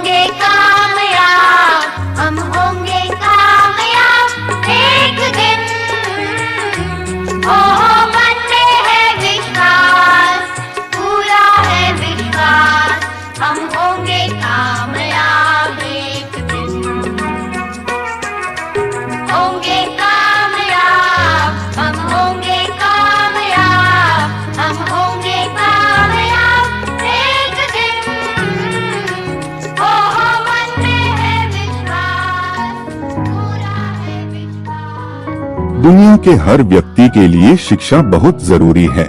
होंगे कामयाब, हम होंगे कामयाब एक दिन। हो मन में है विश्वास, पूरा है विश्वास, हम होंगे कामयाब एक दिन। होंगे कामयाब, हम होंगे कामयाब, हम होंगे कामयाब एक दिन। हो मन में है विश्वास, पूरा है विश्वास। दुनिया के हर व्यक्ति के लिए शिक्षा बहुत जरूरी है,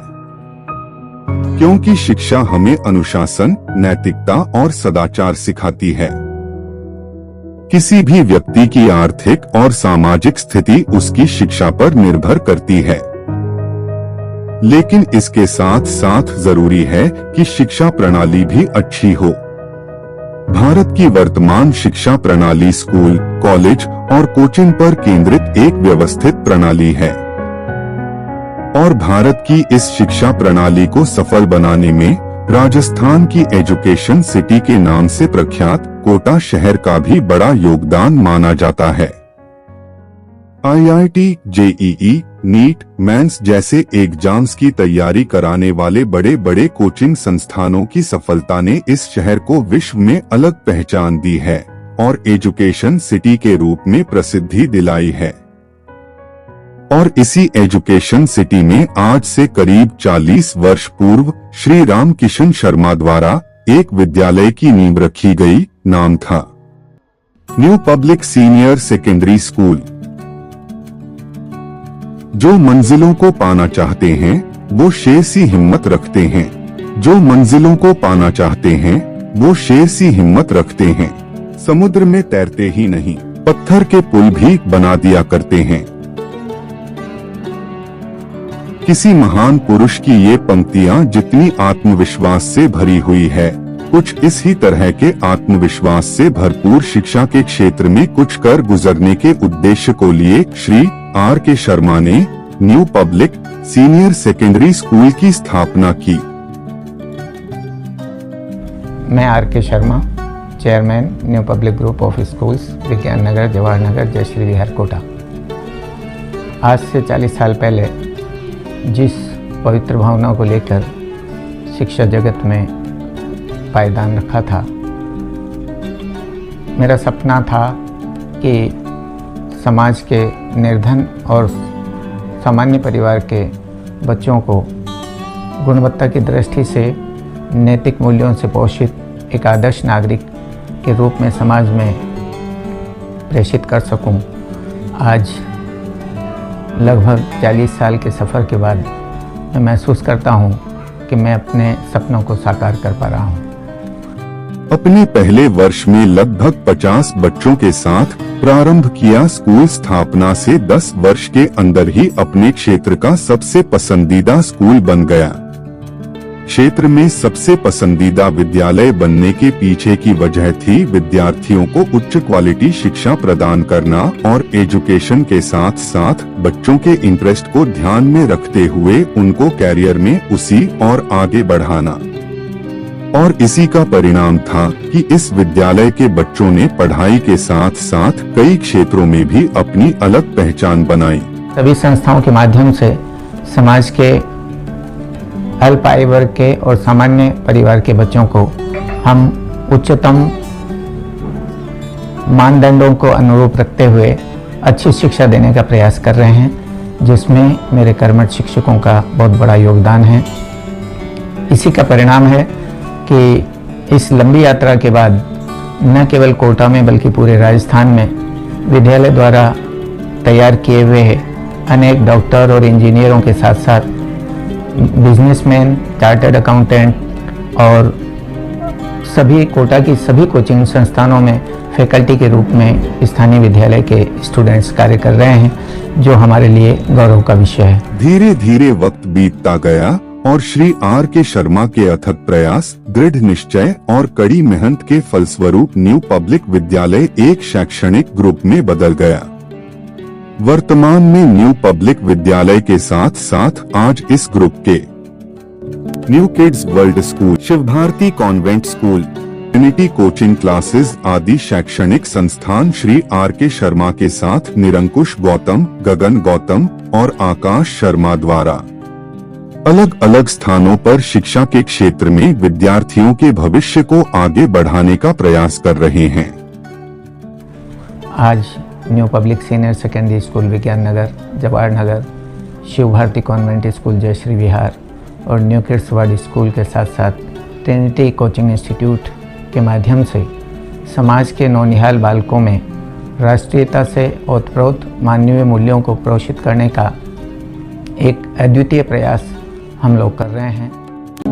क्योंकि शिक्षा हमें अनुशासन, नैतिकता और सदाचार सिखाती है। किसी भी व्यक्ति की आर्थिक और सामाजिक स्थिति उसकी शिक्षा पर निर्भर करती है, लेकिन इसके साथ साथ जरूरी है कि शिक्षा प्रणाली भी अच्छी हो। भारत की वर्तमान शिक्षा प्रणाली स्कूल, कॉलेज और कोचिंग पर केंद्रित एक व्यवस्थित प्रणाली है, और भारत की इस शिक्षा प्रणाली को सफल बनाने में राजस्थान की एजुकेशन सिटी के नाम से प्रख्यात कोटा शहर का भी बड़ा योगदान माना जाता है। IIT, JEE, नीट, मेंस जैसे एग्जाम्स की तैयारी कराने वाले बड़े बड़े कोचिंग संस्थानों की सफलता ने इस शहर को विश्व में अलग पहचान दी है और एजुकेशन सिटी के रूप में प्रसिद्धि दिलाई है। और इसी एजुकेशन सिटी में आज से करीब 40 वर्ष पूर्व श्री राम किशन शर्मा द्वारा एक विद्यालय की नींव रखी गई। नाम था new public senior secondary school. जो मंजिलों को पाना चाहते हैं वो शेर सी हिम्मत रखते हैं, जो मंजिलों को पाना चाहते हैं वो शेर सी हिम्मत रखते हैं। समुद्र में तैरते ही नहीं, पत्थर के पुल भी बना दिया करते हैं। किसी महान पुरुष की ये पंक्तियां जितनी आत्मविश्वास से भरी हुई है, कुछ इस ही तरह के आत्मविश्वास से भरपूर शिक्षा के क्षेत्र में कुछ कर गुजरने के उद्देश्य को लिए श्री R.K. शर्मा ने new public senior secondary school की स्थापना की। मैं R.K. Sharma, chairman new public group of schools, विज्ञान नगर, जवाहर नगर, जय श्री विहार, कोटा। आज से 40 साल पहले जिस पवित्र भावना को लेकर शिक्षा जगत में पायदान रखा था, मेरा सपना था कि समाज के निर्धन और सामान्य परिवार के बच्चों को गुणवत्ता की दृष्टि से नैतिक मूल्यों से पोषित एक आदर्श नागरिक के रूप में समाज में प्रेषित कर सकूं। आज लगभग 40 साल के सफ़र के बाद मैं महसूस करता हूं कि मैं अपने सपनों को साकार कर पा रहा हूं। अपने पहले वर्ष में लगभग 50 बच्चों के साथ प्रारंभ किया स्कूल स्थापना से 10 वर्ष के अंदर ही अपने क्षेत्र का सबसे पसंदीदा स्कूल बन गया। क्षेत्र में सबसे पसंदीदा विद्यालय बनने के पीछे की वजह थी विद्यार्थियों को उच्च क्वालिटी शिक्षा प्रदान करना और एजुकेशन के साथ साथ बच्चों के इंटरेस्ट को ध्यान में रखते हुए उनको कैरियर में उसी और आगे बढ़ाना। और इसी का परिणाम था कि इस विद्यालय के बच्चों ने पढ़ाई के साथ साथ कई क्षेत्रों में भी अपनी अलग पहचान बनाई। सभी संस्थाओं के माध्यम से समाज के अल्प आय वर्ग के और सामान्य परिवार के बच्चों को हम उच्चतम मानदंडों को अनुरूप रखते हुए अच्छी शिक्षा देने का प्रयास कर रहे हैं, जिसमें मेरे कर्मठ शिक्षकों का बहुत बड़ा योगदान है। इसी का परिणाम है कि इस लंबी यात्रा के बाद न केवल कोटा में बल्कि पूरे राजस्थान में विद्यालय द्वारा तैयार किए हुए अनेक डॉक्टर और इंजीनियरों के साथ साथ बिजनेसमैन, चार्टर्ड अकाउंटेंट और सभी कोटा की सभी कोचिंग संस्थानों में फैकल्टी के रूप में स्थानीय विद्यालय के स्टूडेंट्स कार्य कर रहे हैं, जो हमारे लिए गौरव का विषय है। धीरे धीरे वक्त बीतता गया और श्री R.K. शर्मा के अथक प्रयास, दृढ़ निश्चय और कड़ी मेहनत के फलस्वरूप न्यू पब्लिक विद्यालय एक शैक्षणिक ग्रुप में बदल गया। वर्तमान में न्यू पब्लिक विद्यालय के साथ साथ आज इस ग्रुप के New Kids World School, Shiv Bharti convent school, Trinity coaching classes आदि शैक्षणिक संस्थान श्री आर के शर्मा के साथ निरंकुश गौतम, गगन गौतम और आकाश शर्मा द्वारा अलग अलग स्थानों पर शिक्षा के क्षेत्र में विद्यार्थियों के भविष्य को आगे बढ़ाने का प्रयास कर रहे हैं। आज new public senior secondary school विज्ञान नगर, जवाहर नगर, शिव भारती कॉन्वेंट स्कूल जयश्री विहार और न्यू किड्स वर्ल्ड स्कूल के साथ साथ ट्रिनिटी कोचिंग इंस्टीट्यूट के माध्यम से समाज के नौनिहाल बालकों में राष्ट्रीयता से ओतप्रोत मानवीय मूल्यों को पोषित करने का एक अद्वितीय प्रयास हम लोग कर रहे हैं।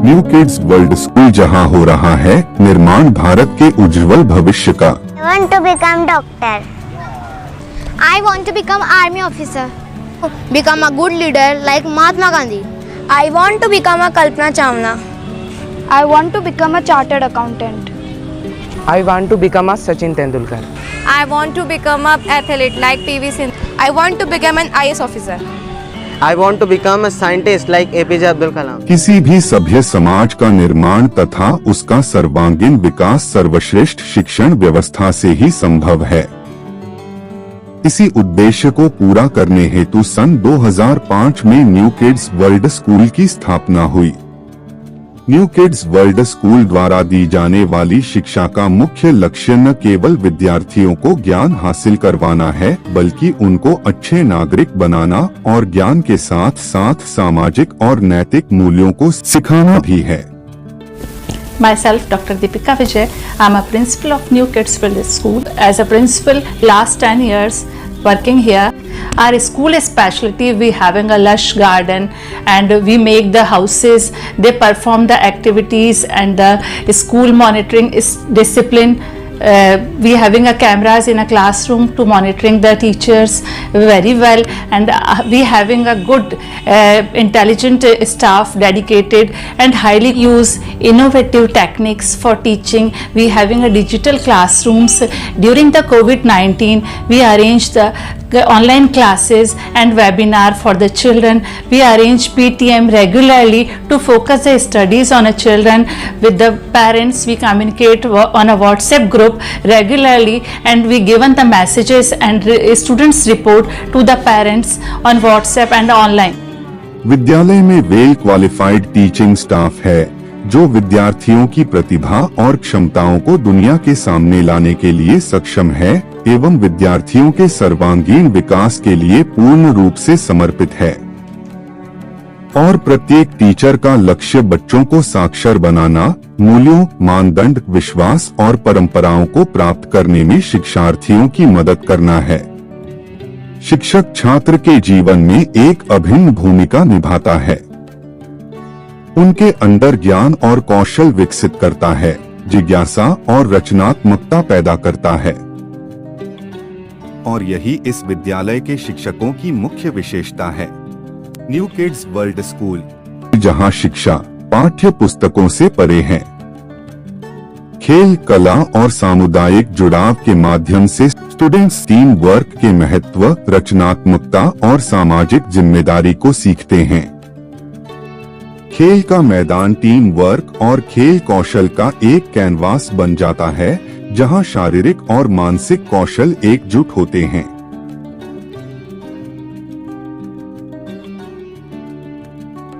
न्यू किड्स वर्ल्ड स्कूल जहां हो रहा है निर्माण भारत के उज्जवल भविष्य का। I want to become doctor. I want to become army officer. Become a good leader like Mahatma Gandhi. I want to become a Kalpana Chawla. I want to become a chartered accountant. I want to become a Sachin Tendulkar. I want to become an athlete like PV Sindhu. I want to become an IAS officer. I want to become a scientist like APJ Abdul Kalam. किसी भी सभ्य समाज का निर्माण तथा उसका सर्वांगीण विकास सर्वश्रेष्ठ शिक्षण व्यवस्था से ही संभव है। इसी उद्देश्य को पूरा करने हेतु सन 2005 में न्यू किड्स वर्ल्ड स्कूल की स्थापना हुई। न्यू किड्स वर्ल्ड स्कूल द्वारा दी जाने वाली शिक्षा का मुख्य लक्ष्य न केवल विद्यार्थियों को ज्ञान हासिल करवाना है, बल्कि उनको अच्छे नागरिक बनाना और ज्ञान के साथ साथ सामाजिक और नैतिक मूल्यों को सिखाना भी है। Myself, Dr. Deepika Vijay. I am a principal of New Kids World School. As a principal, last 10 years working here. Our school specialty, we having a lush garden and we make the houses, they perform the activities and the school monitoring is discipline. We having a cameras in a classroom to monitoring the teachers very well, and we having a good intelligent staff dedicated and highly use innovative techniques for teaching. We having a digital classrooms. During the COVID-19 we arranged the online classes and webinar for the children. We arrange PTM regularly to focus the studies on the children. With the parents we communicate on a WhatsApp group regularly, and we given the messages and students report to the parents on WhatsApp and online. विद्यालय में well qualified teaching staff है जो विद्यार्थियों की प्रतिभा और क्षमताओं को दुनिया के सामने लाने के लिए सक्षम है एवं विद्यार्थियों के सर्वांगीण विकास के लिए पूर्ण रूप से समर्पित है। और प्रत्येक टीचर का लक्ष्य बच्चों को साक्षर बनाना, मूल्यों, मानदंड, विश्वास और परंपराओं को प्राप्त करने में शिक्षार्थियों की मदद करना है। शिक्षक छात्र के जीवन में एक अभिन्न भूमिका निभाता है। उनके अंदर ज्ञान और कौशल विकसित करता है, जिज्ञासा और रचनात्मकता पैदा करता है। और यही इस विद्यालय के शिक्षकों की मुख्य विशेषता है। न्यू किड्स वर्ल्ड स्कूल, जहां शिक्षा पाठ्य पुस्तकों से परे है। खेल, कला और सामुदायिक जुड़ाव के माध्यम से स्टूडेंट्स टीम वर्क के महत्व, रचनात्मकता और सामाजिक जिम्मेदारी को सीखते हैं। खेल का मैदान टीम वर्क और खेल कौशल का एक कैनवास बन जाता है, जहां शारीरिक और मानसिक कौशल एकजुट होते हैं।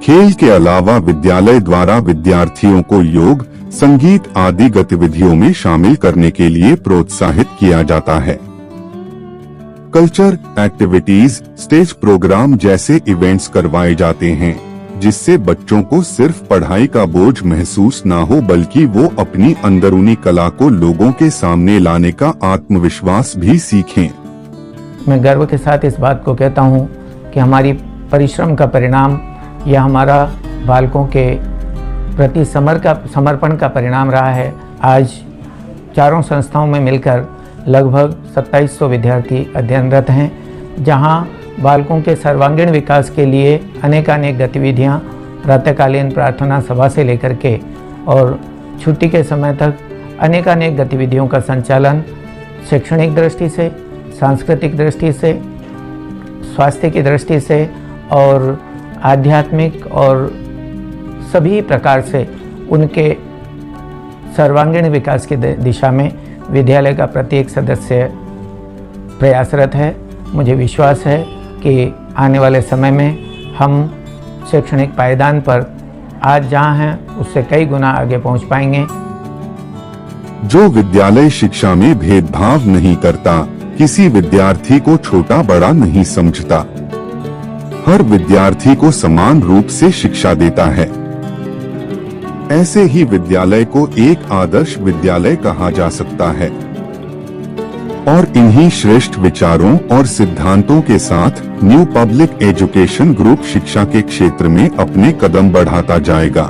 खेल के अलावा विद्यालय द्वारा विद्यार्थियों को योग, संगीत आदि गतिविधियों में शामिल करने के लिए प्रोत्साहित किया जाता है। कल्चर एक्टिविटीज, स्टेज प्रोग्राम जैसे इवेंट्स करवाए जाते हैं, जिससे बच्चों को सिर्फ पढ़ाई का बोझ महसूस ना हो, बल्कि वो अपनी अंदरूनी कला को लोगों के सामने लाने का आत्मविश्वास भी सीखें। मैं गर्व के साथ इस बात को कहता हूँ कि हमारी परिश्रम का परिणाम यह हमारा बालकों के प्रति समर्पण का परिणाम रहा है। आज चारों संस्थाओं में मिलकर लगभग 2700 विद्यार्थी अध्ययनरत हैं, जहां बालकों के सर्वांगीण विकास के लिए अनेकानेक गतिविधियां प्रातःकालीन प्रार्थना सभा से लेकर के और छुट्टी के समय तक अनेकानेक गतिविधियों का संचालन शैक्षणिक दृष्टि से, सांस्कृतिक दृष्टि से, स्वास्थ्य की दृष्टि से और आध्यात्मिक और सभी प्रकार से उनके सर्वांगीण विकास की दिशा में विद्यालय का प्रत्येक सदस्य प्रयासरत है। मुझे विश्वास है कि आने वाले समय में हम शैक्षणिक पायदान पर आज जहाँ हैं उससे कई गुना आगे पहुँच पाएंगे। जो विद्यालय शिक्षा में भेदभाव नहीं करता, किसी विद्यार्थी को छोटा बड़ा नहीं समझता, हर विद्यार्थी को समान रूप से शिक्षा देता है, ऐसे ही विद्यालय को एक आदर्श विद्यालय कहा जा सकता है। और इन्हीं श्रेष्ठ विचारों और सिद्धांतों के साथ न्यू पब्लिक एजुकेशन ग्रुप शिक्षा के क्षेत्र में अपने कदम बढ़ाता जाएगा।